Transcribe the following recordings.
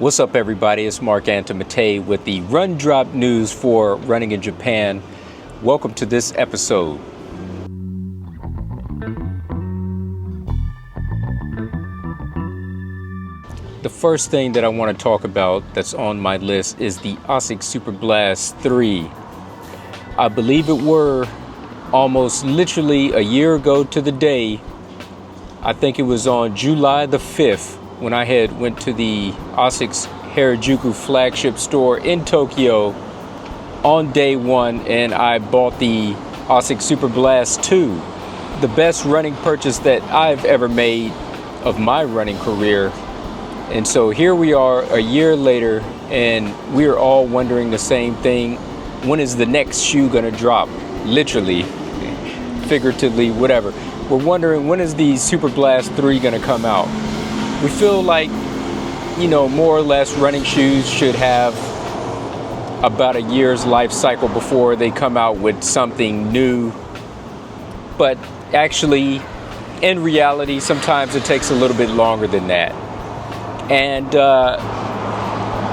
What's up, everybody? It's Mark Antimate with the RunDrop news for running in Japan. Welcome to this episode. The first thing that I want to talk about that's on my list is the ASICS Superblast 3. I believe it were almost literally a year ago to the day. I think it was on July the 5th when I went to the ASICS Harajuku flagship store in Tokyo on day one, and I bought the ASICS Superblast 2, the best running purchase that I've ever made of my running career. And so here we are a year later, and we're all wondering the same thing. When is the next shoe gonna drop? Literally, figuratively, whatever. We're wondering, when is the Superblast 3 gonna come out? We feel like, more or less running shoes should have about a year's life cycle before they come out with something new. But actually, in reality, sometimes it takes a little bit longer than that. And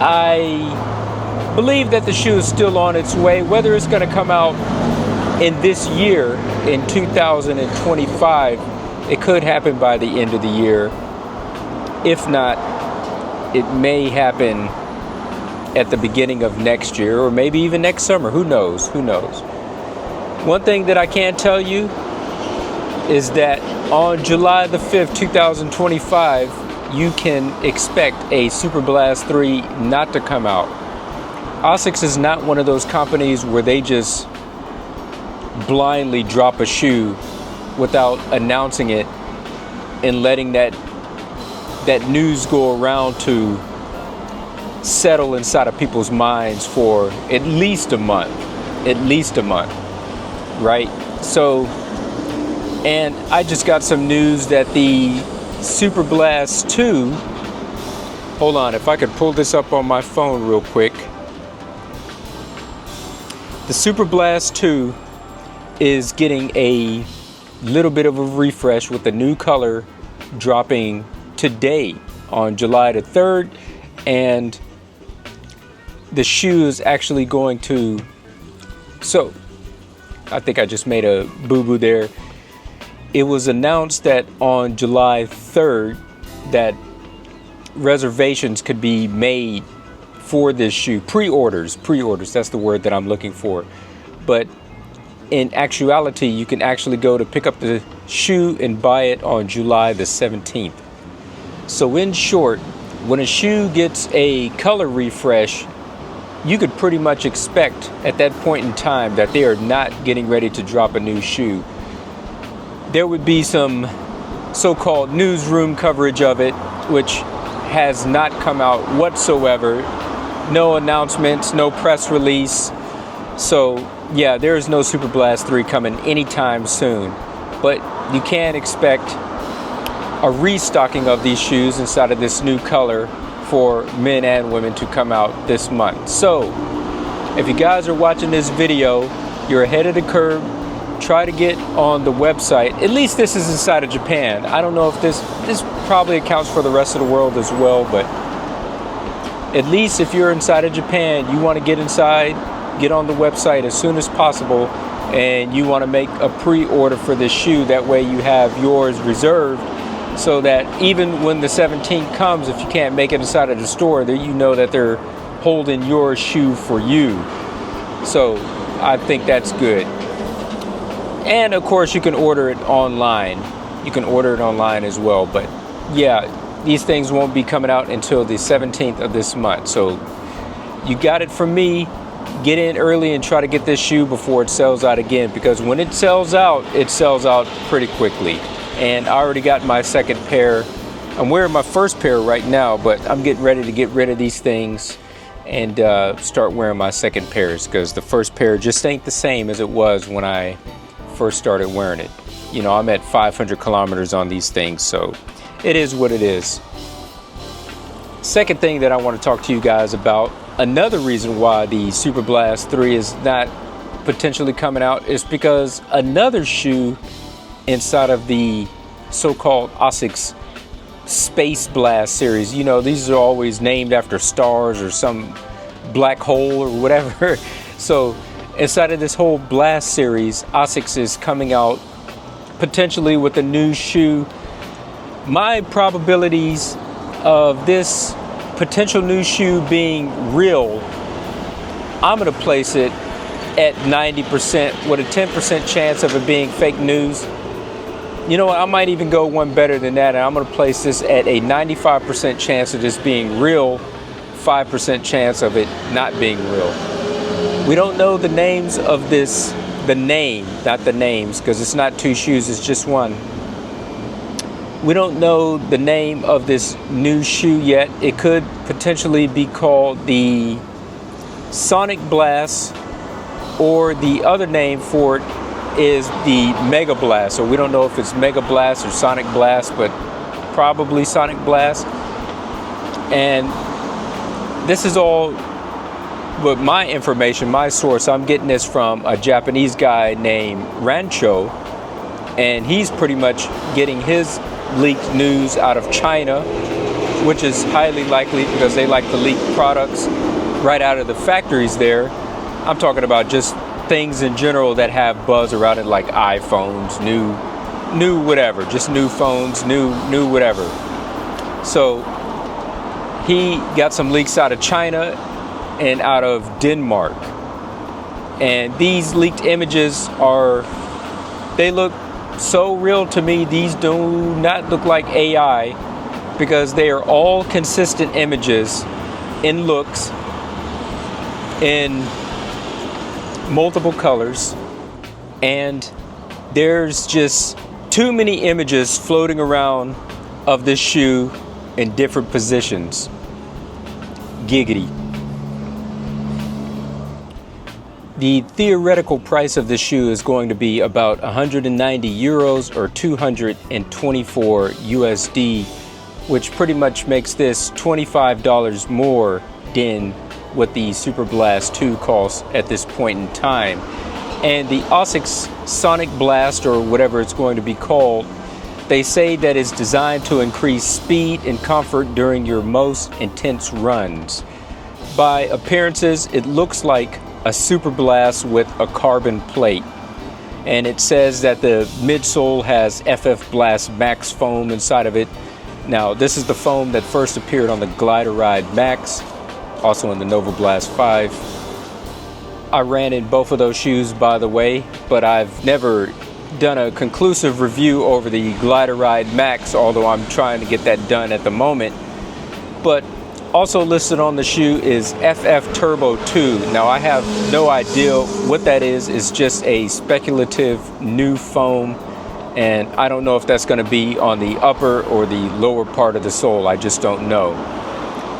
I believe that the shoe is still on its way. Whether it's going to come out in this year, in 2025, it could happen by the end of the year. If not, it may happen at the beginning of next year, or maybe even next summer. Who knows? Who knows? One thing that I can tell you is that on July the 5th, 2025, you can expect a Superblast 3 not to come out. ASICS is not one of those companies where they just blindly drop a shoe without announcing it and letting that news go around to settle inside of people's minds for at least a month, right? So, and I just got some news that the Superblast 2, hold on, if I could pull this up on my phone real quick. The Superblast 2 is getting a little bit of a refresh with the new color dropping today on July the 3rd, and the shoe is actually going to, so I think I just made a boo-boo there. It was announced that on July 3rd that reservations could be made for this shoe. Pre-orders, that's the word that I'm looking for. But in actuality, you can actually go to pick up the shoe and buy it on July the 17th. So in short, when a shoe gets a color refresh, you could pretty much expect at that point in time that they are not getting ready to drop a new shoe. There would be some so-called newsroom coverage of it, which has not come out whatsoever. No announcements, no press release. So yeah, there is no Superblast 3 coming anytime soon. But you can expect a restocking of these shoes inside of this new color for men and women to come out this month. So if you guys are watching this video, you're ahead of the curve. Try to get on the website. At least this is inside of Japan. I don't know if this probably accounts for the rest of the world as well, but at least if you're inside of Japan, you want to get inside, get on the website as soon as possible, and you want to make a pre-order for this shoe. That way you have yours reserved, so that even when the 17th comes, if you can't make it inside of the store, there you know that they're holding your shoe for you. So I think that's good. And of course, you can order it online. You can order it online as well. But yeah, these things won't be coming out until the 17th of this month. So you got it from me. Get in early and try to get this shoe before it sells out again, because when it sells out pretty quickly. And I already got my second pair. I'm wearing my first pair right now, but I'm getting ready to get rid of these things and start wearing my second pairs, because the first pair just ain't the same as it was when I first started wearing it. I'm at 500 kilometers on these things, so it is what it is. Second thing that I want to talk to you guys about, another reason why the Superblast 3 is not potentially coming out, is because another shoe inside of the so-called ASICS Space Blast series. You know, these are always named after stars or some black hole or whatever. So inside of this whole Blast series, ASICS is coming out potentially with a new shoe. My probabilities of this potential new shoe being real, I'm going to place it at 90% with a 10% chance of it being fake news. You know what, I might even go one better than that, and I'm going to place this at a 95% chance of this being real, 5% chance of it not being real. We don't know the names of this, the name, not the names, because it's not two shoes, it's just one. We don't know the name of this new shoe yet. It could potentially be called the Sonicblast, or the other name for it is the Mega Blast. So we don't know if it's Mega Blast or Sonic Blast, but probably Sonic Blast. And this is all, but my information, my source, I'm getting this from a Japanese guy named Rancho, and he's pretty much getting his leaked news out of China, which is highly likely because they like to leak products right out of the factories there. I'm talking about just things in general that have buzz around it, like iPhones, new whatever, just new phones, new whatever. So he got some leaks out of China and out of Denmark, and these leaked images they look so real to me. These do not look like AI, because they are all consistent images in looks, in multiple colors, and there's just too many images floating around of this shoe in different positions. Giggity. The theoretical price of this shoe is going to be about 190 euros or 224 USD, which pretty much makes this $25 more than what the Superblast 2 costs at this point in time. And the ASICS Sonicblast, or whatever it's going to be called, they say that it's designed to increase speed and comfort during your most intense runs. By appearances, it looks like a Superblast with a carbon plate, and it says that the midsole has FF Blast Max foam inside of it. Now, this is the foam that first appeared on the Glider Ride Max, also in the Nova Blast 5. I ran in both of those shoes, by the way, but I've never done a conclusive review over the Glider Ride Max, although I'm trying to get that done at the moment. But also listed on the shoe is FF Turbo 2. Now, I have no idea what that is. It's just a speculative new foam, and I don't know if that's going to be on the upper or the lower part of the sole. I just don't know.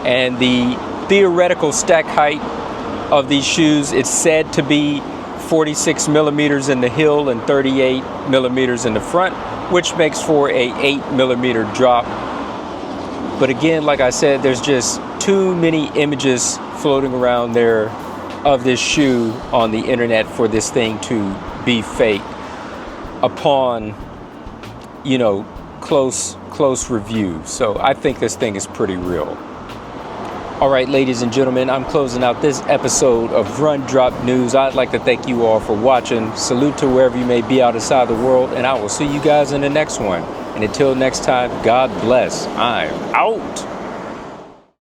And the theoretical stack height of these shoes, it's said to be 46 millimeters in the heel and 38 millimeters in the front, which makes for a 8 millimeter drop. But again, like I said, there's just too many images floating around there of this shoe on the internet for this thing to be fake upon, you know, close review. So I think this thing is pretty real. All right, ladies and gentlemen, I'm closing out this episode of RunDrop News. I'd like to thank you all for watching. Salute to wherever you may be outside the world, and I will see you guys in the next one. And until next time, God bless. I'm out.